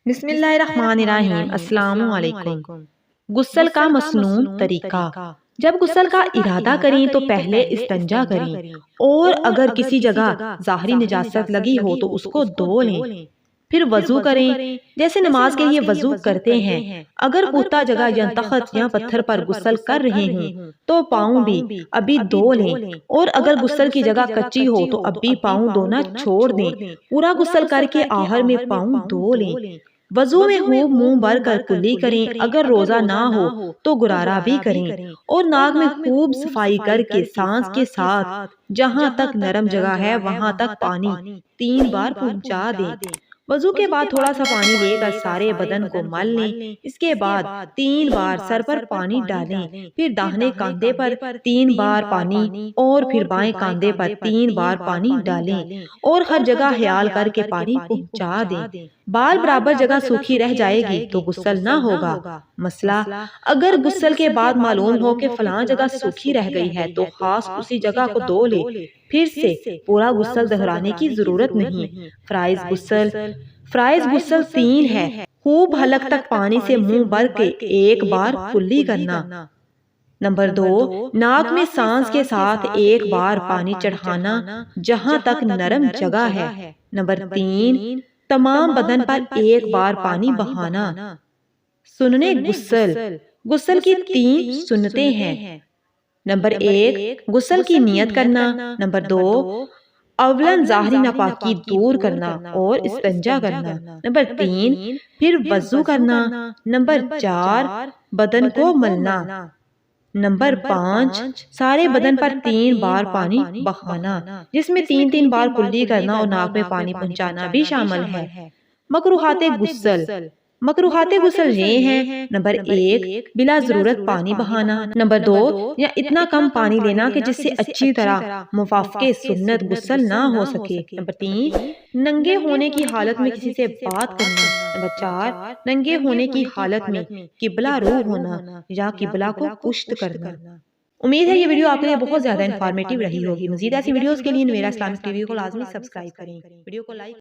بسم اللہ الرحمن الرحیم۔ السلام علیکم۔ غسل کا مسنون طریقہ۔ جب غسل کا ارادہ کریں تو پہلے استنجا کریں اور اگر کسی جگہ ظاہری نجاست لگی ہو تو اس کو دھو لیں، پھر وضو کریں جیسے نماز کے لیے وضو کرتے ہیں۔ اگر پختہ جگہ یا تخت یا پتھر پر غسل کر رہے ہوں تو پاؤں بھی ابھی دھو لیں، اور اگر غسل کی جگہ کچی ہو تو ابھی پاؤں دھونا چھوڑ دیں۔ پورا غسل کر کے آخر میں پاؤں دھو لیں۔ وضو میں خوب منہ بھر کر کلی کریں، اگر روزہ نہ ہو تو غرارہ بھی کریں، اور ناک میں خوب صفائی کر کے سانس کے ساتھ جہاں تک نرم جگہ ہے وہاں تک پانی 3 بار پہنچا دیں۔ وضو کے بعد تھوڑا سا پانی لے کر سارے بدن کو مل لیں۔ اس کے بعد 3 بار سر پر پانی ڈالیں، پھر داہنے کاندھے پر 3 بار پانی اور پھر بائیں کاندھے پر 3 بار پانی ڈالیں، اور ہر جگہ خیال کر کے پانی پہنچا دیں۔ بال برابر جگہ سوکھی رہ جائے گی تو غسل نہ ہوگا۔ مسئلہ: اگر غسل کے بعد معلوم ہو کہ فلاں جگہ سوکھی رہ گئی ہے تو خاص اسی جگہ کو دھو لے، پھر سے پورا غسل دہرانے کی ضرورت نہیں۔ فرائض غسل۔ فرائض غسل 3 ہے۔ خوب حلق تک پانی سے منہ بھر کے 1 بار کلی کرنا۔ نمبر 2، ناک میں سانس کے ساتھ 1 بار پانی چڑھانا جہاں تک نرم جگہ ہے۔ نمبر 3، تمام بدن پر 1 بار پانی بہانا۔ سننے غسل۔ غسل کی 3 سنتیں ہیں۔ نمبر 1، غسل کی نیت کرنا۔ نمبر 2، اولاً ظاہری ناپاکی دور کرنا اور استنجا کرنا۔ نمبر 3، پھر وضو کرنا۔ نمبر 4، بدن کو ملنا۔ نمبر 5، سارے بدن پر 3 بار پانی بہانا، جس میں 3 بار کلی کرنا اور ناک میں پانی پہنچانا بھی شامل ہے۔ مکروہات غسل۔ مکروہات غسل یہ ہیں: نمبر 1، بلا ضرورت پانی بہانا۔ نمبر 2، یا اتنا کم پانی لینا کہ جس سے اچھی طرح موافق سنت غسل نہ ہو سکے۔ نمبر 3، ننگے ہونے کی حالت میں کسی سے بات کرنا۔ نمبر 4، ننگے ہونے کی حالت میں قبلہ رو ہونا یا قبلہ کو پشت کرنا۔ امید ہے یہ ویڈیو آپ کے لیے بہت زیادہ انفارمیٹیو رہی ہوگی۔ مزید ایسی ویڈیوز کے لیے نویرہ اسلامک ٹی وی کو لازمی سبسکرائب کریں۔ ویڈیو کو لائک